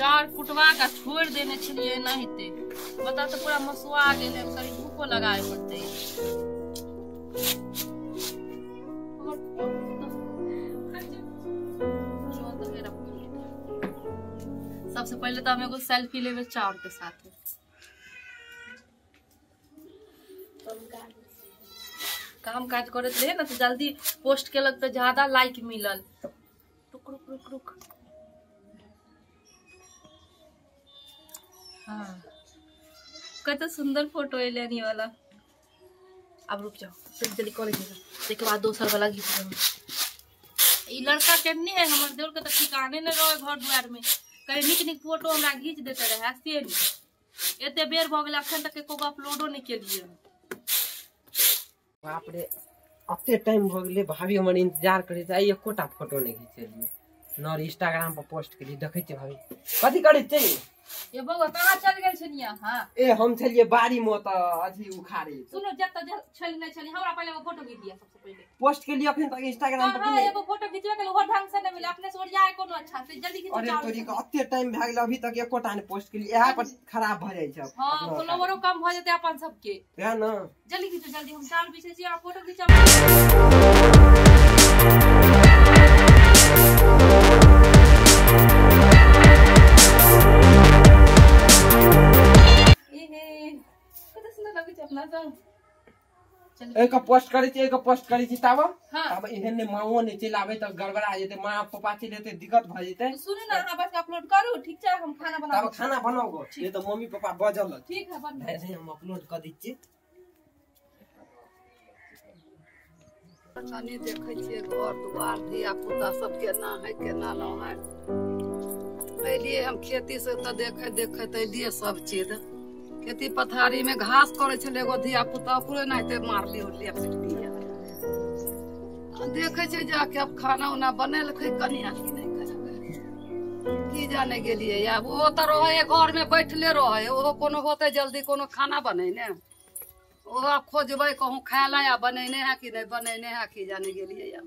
चार कुटवा का छोड़ देने छलिए नहीं थे बता तो पूरा मसुआ गेले कहीं धूपो लगाए पड़ते। सबसे पहले तो हमें को सेल्फी लेवे चार के साथ काम काज करे थे ना तो जल्दी पोस्ट के लगता ज्यादा लाइक मिलल। रुक रुक रुक रुक हाँ कितना सुंदर फोटो है लेने वाला। अब रुक जाओ जल्दी जल्दी कॉलेज के बाद दोसर वाला गीत। ये लड़का केने है हमर देवर के तो ठिकाने न रहे घर द्वार में कहीं निक निक फोटो हमरा घींच देते रहे से नहीं एते बेर भ गेल अखन तक एको अपलोडो नहीं केलिए। बाप रे अते टाइम भ गेले भाभी हमर इंतजार करे छै एकोटा फोटो नहीं घिचलिए न इंस्टाग्राम पर पोस्ट केली देखे छै भाभी कथि करे छै ये बगो कहां चल गेल छनिया। हां ए हम छलिए बाड़ी में त अथी उखाड़े सुनो जत छल नहीं छली हमरा पहले वो फोटो घिच दिया सबसे पहले पोस्ट के लिए अखन तक इंस्टाग्राम पर हां एगो फोटो खिचबे के वो ढंग से नहीं मिले अपने से ओरिया कोनो अच्छा से जल्दी खिच। अरे तोरी का अते टाइम भ गेल अभी तक एकोटा ने पोस्ट केली एहा पर खराब भ जाय छै। हां फॉलोवरो कम भ जेते अपन सबके है ना जल्दी खिचो जल्दी हम चार पीछे से फोटो खिंचा। एक पोस्ट करे छी एक पोस्ट करे छी तब हां अब एहन ने माओ ने चलावे त गड़बड़ा जेते मां पापा चले जेते दिक्कत भ जेते। सुनो ना हां बस अपलोड करू ठीक छै हम खाना बनाओ तब खाना बनाओ ये तो मम्मी पापा बजल ठीक है बन नहीं हम अपलोड कर दी छी। कनी देखे छिए घर दुआर धिया पुता सब केना है केना न है पहले हम खेती से त देखे देखे त लिए सब चीज खेती पथारी में घास करे छले एगो धिया पुता पूरे नाते मारली उरली पिटली देखे छै जाके अब खाना उना बनेल खै कनिया की नहीं करे की जाने गेलिए या वो त रहे घर में बैठले रहे ओ कोनो होते जल्दी कोनो खाना बने ने ओ खोजबै कहूँ खायला या बनेने है कि नहीं बनेने है कि जाने गेलिए या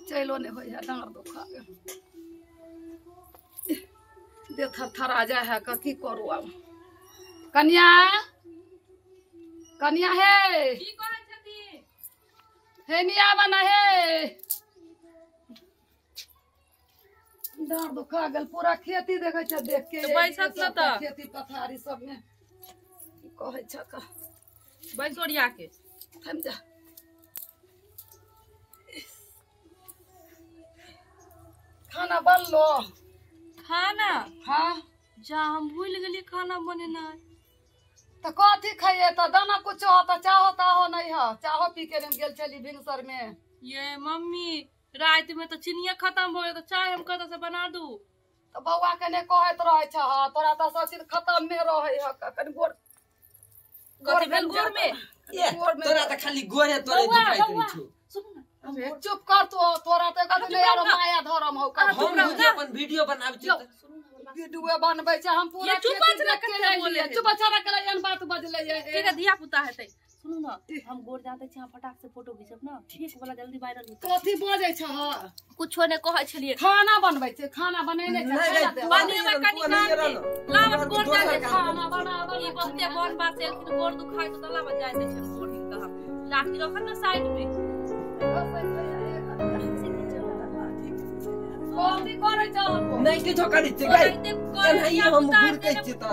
चलो ने हो या डांर दुखा दे थरथरा जाए है की करू अब कन्या कन्या है की करे छथि हे निया बना है डांर दुखा गेल पूरा खेती देखे छ देख के तो बैसत न त खेती पथारी सब में की कहै छ का बैसोरिया के थम जा खाना बन लो खाना हाँ जा हम भूल गेली खाना बनेना तो कथी खाइए तो दाना कुछ हो तो चाहो ताहो नहीं है चाहो पी के गेल चली भिनसर में ये मम्मी रात में तो चिनिया खत्म हो गया तो चाय हम कत से बना दू तो बउआ के ने कहत रहे छ तोरा तो सब चीज खत्म में रहे है कन गोर कथी भेल गोर में ये तोरा त खाली गोरे तोरे दिखाई दै छ। सुन ना अबे चुप कर तो तोरा तो कथी नहीं यार माया धर्म हो का हम अपन वीडियो बनाबै छी वीडियो बनबै छ हम पूरा चुप के बोले चुप छरा के एन बात बजले ये ठीक है धिया पुता हेतै सुनो ना हम गोर जाते छी फटाक से फोटो खींचब ना ठीक वाला जल्दी वायरल होतै कथी बजै छ कुछो ने कहै छलिए खाना बनबै छै खाना बनेने छ बनेबै कनी लाव गोर जाते खाना बनाबै ई बहुते बन बात से गोर दुखाय तो तला बन जाय छै गोर हिल कहा लाठी रखन ना साइड में कथी करे छ नहीं किछो करै छी गाय एनाही हम घुर के छी त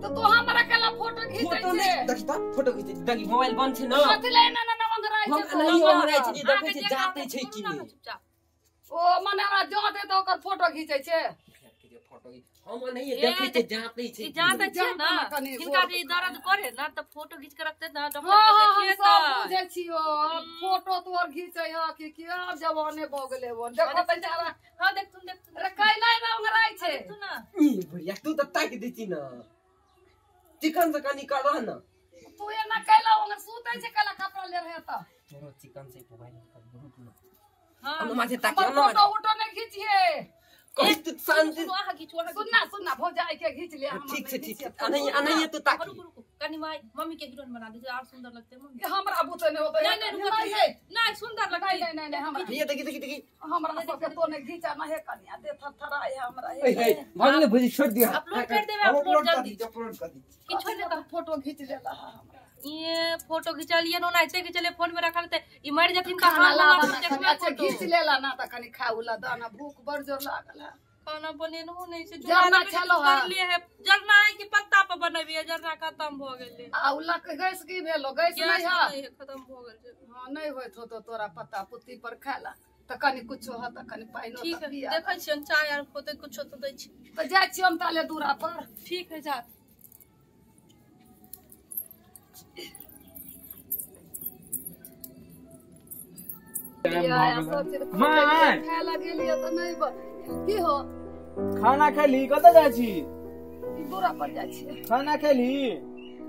तो तो हमरा केला फोटो खींचै फोटो छै नहीं देख त फोटो खींच देखी मोबाइल बंद छै न कथी ले ना ना अंगराइ हम छै नहीं अंगराइ छी देखे छी जाते छै कि नहीं ओ मने हमरा जोते तो ओकर फोटो खींचै छै फोटो हम नहीं देखे छी जाते छै जाते छै ना जिनका जे दर्द करे ना त फोटो खींच के रखते ना डॉक्टर हां के हां देखिए सब बुझै छियो फोटो तोर खींचै ह कि क्या जवाने भ गेलै वो देखो त जारा हां देख तुम रे कैला ना अंगराइ छै तू ना ई भैया तू त ताक दै छी न चिकन से कनी कर न तू ये ना कैला अंगर सुतै छै कैला कपड़ा ले रहे त तोरो चिकन से मोबाइल कर बहुत न हां हम माथे ताक न फोटो उठो नहीं खींचिए कहि तू शांति सुना सुनना सुनना भौजाई के खींच ले हम ठीक छै अनही अनही तू ताक कनी माई मम्मी के हीरोइन बना दीजिए और सुंदर लगते मम्मी। हमरा बुते नहीं होता नहीं नहीं सुंदर लगती नहीं हमरा ये देखी हमरा सबके तो नहीं घिचा ना है कनिया दे थरथराए हमरा ए भागले भुजी छोड़ दिया अपलोड कर देबे अपलोड जल्दी अपलोड कर दी कि छोड़ दे फोटो खींच लेला हमरा ये फोटो खिंचा लिए नो नाइते के चले फोन में रखल ते ई मर जथिन का खाना ला देखबे अच्छा खींच लेला ना त कनी खाउला दाना भूख बड़ जोर लागल है खाना बनेनो नहीं से जरना चलो कर लिए है जरना है कि पत्ता पे बनबी है जरना खत्म हो गेले आउला के गैस की भेलो गैस नहीं है खत्म हो गेल हां नहीं होत हो तो तोरा पत्ता पुत्ती पर खाला त कनी कुछो ह त कनी पाइनो ठीक है देखै छी चाय आर होते कुछो तो दै छी त जा छी हम ताले दूरा पर ठीक है जा की हो खाना खेली कत जाइ छी दूरा पर जाइ छी खाना खेली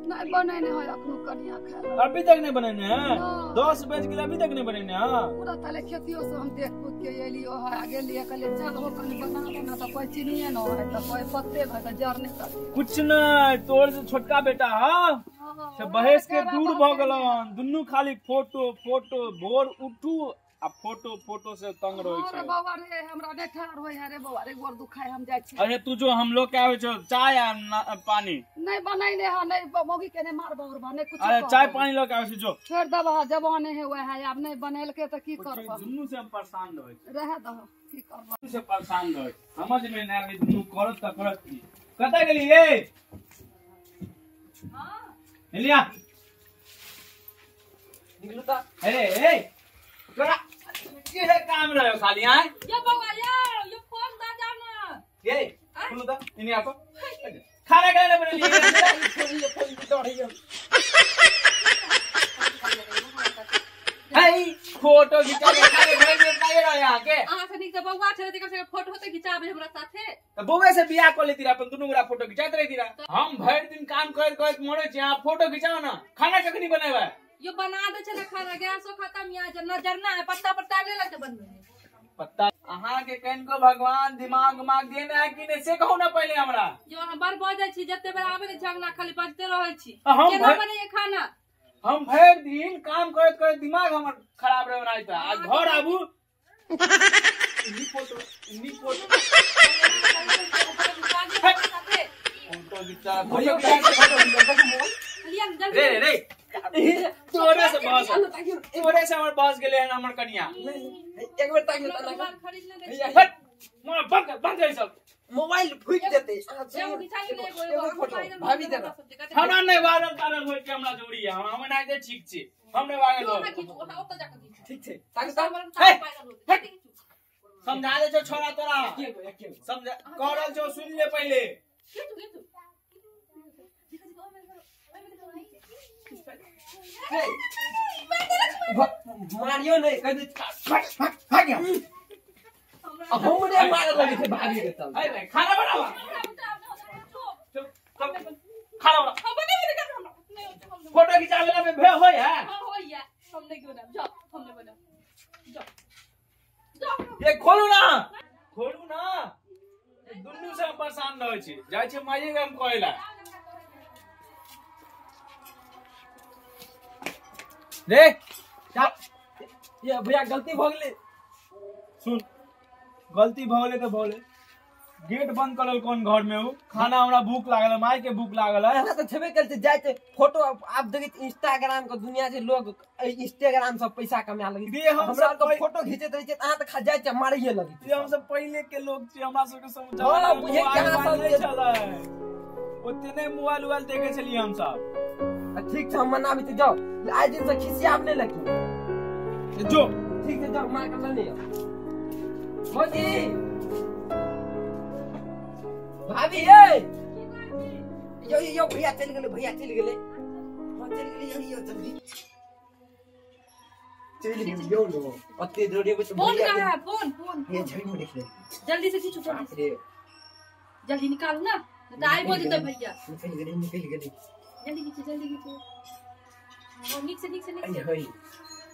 नहीं बनेने है अपनो कनिया खाला अभी तक नहीं बनेने हैं 10 बज गए अभी तक नहीं बनेने हैं पूरा ताले खेतियो से हम देख पूछ के एलियो है आगे लिए कहले चल हो कनी बना तो कोई चीनिए न है तो कोई पत्ते न तो जर नहीं कर कुछ नहीं तोर से छोटका बेटा हां से बहेस के दूर भ गेलन दुन्नु खाली फोटो फोटो भोर उठू आ फोटो से तंग रहै छै। अरे बाबा रे हमरा ने ठार होय है रे बाबा रे गोर दुखाय हम जाय छी। अरे तू जो हम लोग क्या होय छै चाय आ पानी नहीं बनाई ने है नहीं मोगी के ने मार बाहर बने कुछ अरे चाय पानी लो क्या होय छै जो छोड़ दबा जवान है वह है अब नहीं बनैल के त की करब दुन्नु से हम परेशान रहै छै रह दह की करब दुन्नु से परेशान रहै समझ में नहीं आबै दुन्नु करत त करत की कता गेली रे हां लिया निकलो ता ए तोरा ये है काम रहे खाली हैं ये बाबा ये फोन दा जाना ये सुनो तो इन्हें आपको खाना खाने बने लिए फोन दौड़ियो हाय फोटो खिंचा के खाने भेज देता ये रहा यहां के अहाँ से निक बउवा छे देखम से फोटो होते खिंचाबे हमरा साथे तो बउवा से बियाह कर लेती अपन दुनू गोरा फोटो खिंचात रही तीरा हम भर दिन काम करत करत मरे छी आप फोटो खिंचाओ ना खाना कखनी बनावे यो बना दे छले खाना गैसो खत्म या जन्ना जरना है पत्ता पर टाइम नहीं लगते बनने पत्ता अहाँ के कन को भगवान दिमाग देना है कि नहीं से कहू ना पहले हमरा जो हम बार बजे छी जते बेर आबे ने झगना खाली बजते रहै छी हम केना बने ये खाना हम भर दिन काम करत करत दिमाग हमर खराब रहे बनाइता आज घर आबू फोटो खिंचा रे रे तोरे से हमर बॉस गेले हैं हमर कन्या एक बार ताक लो खरीद ले दे हट मोर बंद है सब मोबाइल फूट जेते जब खिचाई ले फोटो भाभी देना हमरा नहीं वायरल कारण होय के हमरा जोड़ी है हम नहीं दे ठीक छी हम नहीं वायरल हो ठीक छे ताक समझा दे जो छोरा तोरा समझा करल जो सुन ले पहले मारियो नहीं कह दे भाग गया हमरे मार लगे थे भाभी के चल अरे खाना बनावा खाना बना फोटो खिंचा लेला में भे होय है हां होय हमने क्यों ना जाओ हमने बना जाओ ये खोलू ना दुन्नु से हम परेशान रहै छी जाय छै माये के हम कहला रे ये भैया गलती भ गेले सुन गलती भ गेले तो भले गेट बंद करल कौन घर में हो खाना हमरा भूख लागल है माई के भूख लागल है हमरा तो छबे करते जाते फोटो आप देखिए इंस्टाग्राम का दुनिया से लोग इंस्टाग्राम से पैसा कमा लगे ये हम हमरा सब तो फोटो खींचत रहे छै अहाँ तो खा जाय छै मारिए लगे ये हम सब पहले के लोग छी हमरा सब के हाँ, समझा बुझे केना समझे? चले ओतने मोबाइल देखे छलिए हम सब ठीक छै हम मनाबी तो जाओ आज दिन से खिसियाब नहीं लगी जो ठीक है जाओ मार कर लेने मोदी भाभी ए यो भैया चल गेले हां चल गेले यो जल्दी चल गेले यो लो अत्ते जोड़े में फोन कहां है फोन ये झड़ी में देख ले जल्दी से खींचो जल्दी निकालो ना तो आई बोल देते भैया निकल गए जल्दी खींचो वो नीचे से अरे होई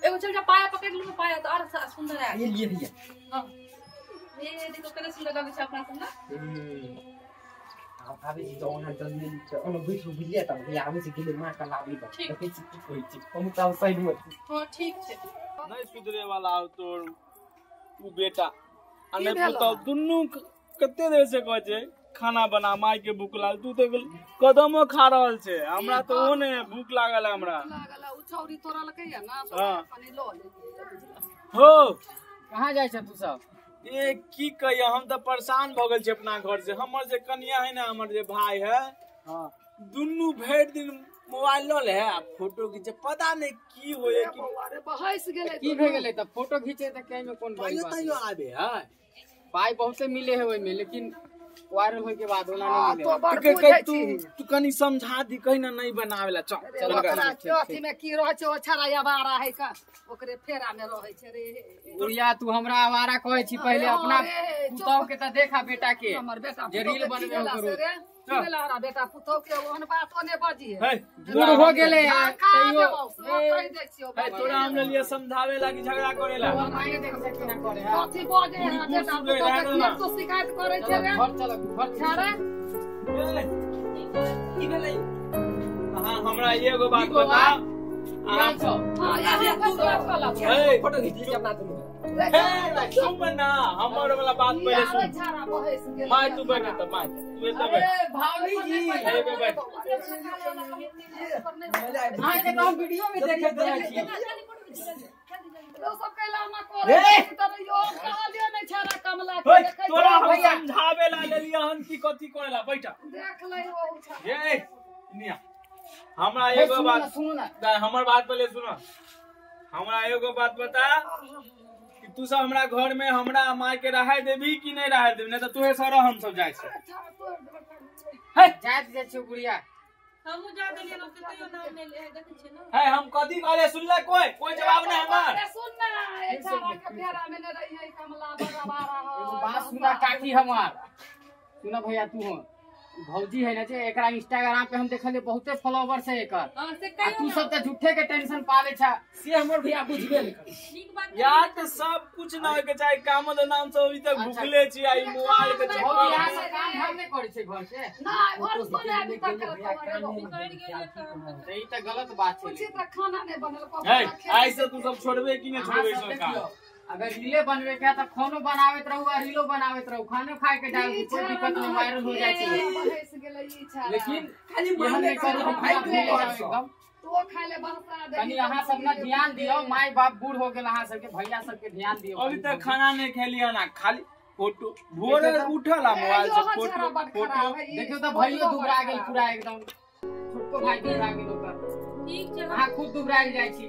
एगो चल जा पाया पकड़ लो पाया तो और सुंदर है ये लिए भैया हां ये देखो कितना सुंदर लगे छै अपना सब ना आबे छी तो वहां जल्दी ओनो बैठ बुझलिए त भैया आबे छी गेले मां का लाबी त देखै छी की कहै छी हम त साइड में हां ठीक छै नहीं सुधरे वाला हो तोर तू बेटा आ नहीं पुतौ दुन्नू कते देर से कहै छै खाना बना माय के भूख लागल तू तो कदमो खा रहल छे हमरा तो ओने भूख लागल है हमरा लागल उ छौरी तोरा लकै है ना पानी लो हो कहां जाय छ तू सब ए की कहिया हम तो परेशान भ गेल छी अपना घर से हमर जे कन्या है ना हमर जे भाई है हां दुन्नू भर दिन मोबाइल ल ले है फोटो खींचे पता नहीं की होए कि अरे बहस गेले की भे गेले त फोटो खींचे त के में कोन बड़ी बात तइयो आबे है पाई बहुते मिले है ओय में लेकिन वायरल होय के बाद ओला नहीं तो बड़ मिले बुझै तू छी तू कनी समझा दी कहीं ना नहीं बनावेला चल अथी में की रहै छै ओछरा याबारा है का ओकरे फेरा में रहै छै रे गुड़िया तू हमरा आवारा कहै छी पहले अपना पुतौ के त देखा बेटा के हमर बेटा जे रील बनबे हो करो चलेला बेटा पुतौ के ओहन बात ओने बजी है दूर हो गेले यार तइयो कहि दै छियो है तोरा हमरे लिए समझावे ला कि झगड़ा करेला माये देख सकी ना करे कथी बजे है बेटा पुतौ के तो शिकायत करे छै रे घर चल घर छाड़े की भेलै हां हमरा एगो बात बता यार छौ हां यार तू कला फोटो खींच ली अपना तुम सुन ना हमर वाला बात पहले सुन छाड़ा बहस गेले माय तू बैठ त माय तू एत बैठ भाभी जी ए बैठ हां के तो वीडियो में देखे दे छी तो सब कहला ना करे त यो कहलियो नै छाड़ा कमला के ओए देखै तोरा हम समझावे ला लेलिए हन की कथी करेला बैठ देख ले ओ छाड़ा ए निया हमरा एगो बात सुनो ना हमर बात पहले सुनो हमरा एगो बात बता कि तू सब हमरा घर में हमरा माय के रहे देबी कि नहीं रहे देबी नहीं तो तोहे सर हम सब जाय छै है जात जे छ गुड़िया हमहु जा देलिए न तइयो नाम नहीं ले देखै छै ना है हम कथी कहले सुनले कोई जवाब नहीं हमर अरे सुन ना ए छाड़ा के फेरा में न रही है कमला बगवारा एगो हो बात सुना काकी हमार सुना भैया तू हो भौजी है ना जे एकरा इंस्टाग्राम पे हम देखले बहुते फॉलोवर्स है एकर हां से आ तू कहियो सब त झूठे के टेंशन पावे छ से हमर भैया बुझबे नहीं करे ठीक बात यार तो सब कुछ ना होय के चाहे काम द नाम से अभी तक भूखले छी आई मोबाइल के भौजी चक्कर यहाँ से काम धाम नहीं करे छै घर से ना घर सुने अभी तक कर गेल काम ई त गलत बात छै उचित खाना नहीं बनल है ऐसे तू सब छोड़बे कि नहीं छोड़बे हाँ, सब सरकार देखियो, अगर रीले बनवे के त खानो बनावत रहू आ रीलो बनावत रहू खानो खाए के डाल कोई दिक्कत नहीं वायरल हो जाय छै बहस गेले ई छाड़ा लेकिन खाली माने करू हम भाई एकदम तो खाए ले बहसा दे कनी अहाँ सब ना ध्यान दियो माय बाप बूढ़ हो गेल अहाँ सब के भैया सब के ध्यान दियो अभी तक खाना नहीं खेलिए ना खाली फोटो भोर उठल आ मोबाइल से फोटो देखियो त भइयो दुबरा गेल पूरा एकदम छोटको भाई दुबरा गेल ओकर ठीक छै अहाँ खुद दुबरा जाय छी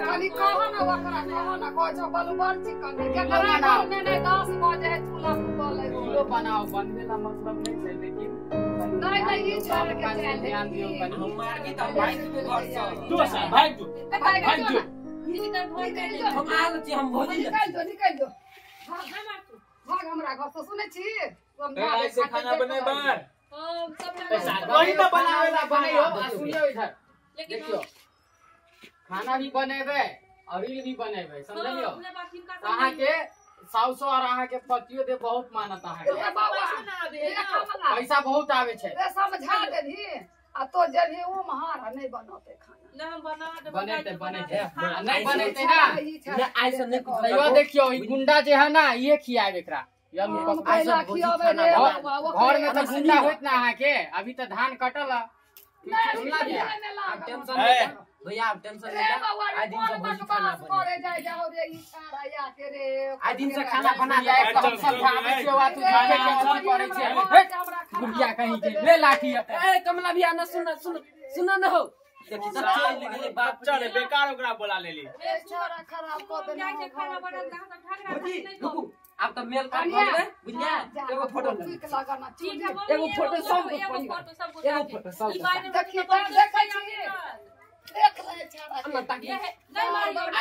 खाली कहो ना वकरा कहो ना को जो बलबर चिकन के करा घर में नहीं 10 बजे चूल्हा फूकल है वीडियो बनाओ बनवे ला मतलब नहीं छै लेकिन नहीं ये छोड़ के चल ध्यान दियो कनी मार की त भाई के घर से तू सा भाग तू भाग तू निकल भाग कर हम आल छी हम भोजी निकल दो भाग मार तू भाग हमरा घर से सुनै छी ऐसे खाना बनेबे सब पैसा वही ना बनावेला बनाइयो बनाइयो आ सुनियो इधर लेकिन देखियो खाना भी बनेबे और रील भी बनेबे समझलियो अपने बात हिनका अहाँ के साउसो और अहाँ के पतियो दे बहुत मानत अहाँ के ए बाबा ना आबे पैसा बहुत आवे छै ए समझा देही आ तो जभी वो महार नहीं बनते खाना ना हम बना दे बनेते नहीं बनेते ना आई से नहीं यो देखियो ई गुंडा जे है ना ये खियावे एकरा या आइला खियावे रे घर में तो गुंडा होइत ना अहाँ के अभी तो धान कटल टेंशन भैया आप टेंशन रे बाबा आज दिन से भोजी खाना करे जाए जाओ रे ई छाड़ा या के रे आज दिन से खाना बना जाए तो हम सब खावे छियो आ तू खाके टेंशन करे छे गुड़िया कहीं के ले लाठी ए कमला भैया न सुन न हो देखि सब चल गेले बाप चल बेकार ओकरा बोला लेली ए छाड़ा खराब कर दे जाके खाना बना दे हम ठाकरा नहीं रुकू आप तो मेल कर गए बुझलिया एगो फोटो ले ठीक लगाना ठीक है एगो फोटो सब एगो फोटो सब एगो फोटो सब ई बारे में देखिए देखै छी देख ले छाड़ा अन्ना ताकि नहीं मार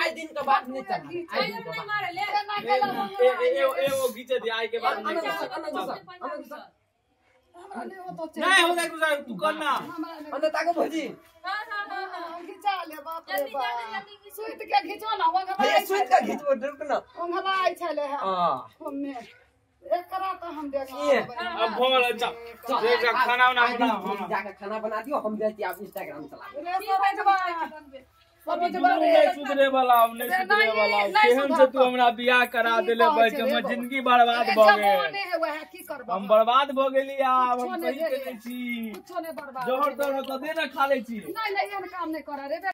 आज दिन के बाद नहीं चल आज दिन के नहीं बाद मारे ले ना केला एगो घीचे दे आई के बाद नहीं नहीं हो जाए गुजार तू करना अन्ना ताको भौजी हां हां हां खिचा ले बाप रे जल्दी बाप जल्दी सुइत के खिचो ना वंगला भैया स्विच का खींचो रुक ना वंगला आई छले है हां हमें एकरा तो हम ये, अब भोर अच्छा देखा खाना वाना बना जाके खाना बना दियो हम देती आप इंस्टाग्राम चला नहीं सुधरे वाला अब नहीं सुधरे वाला केहन से तू हमरा बियाह करा देले बैठ के हमर जिंदगी बर्बाद भ गेल हम बर्बाद भ गेली आब हम कहि के नहीं छी कुछो नहीं बर्बाद जोहर तोहर तो दे ना खा ले छी नहीं एहन काम नहीं करे रे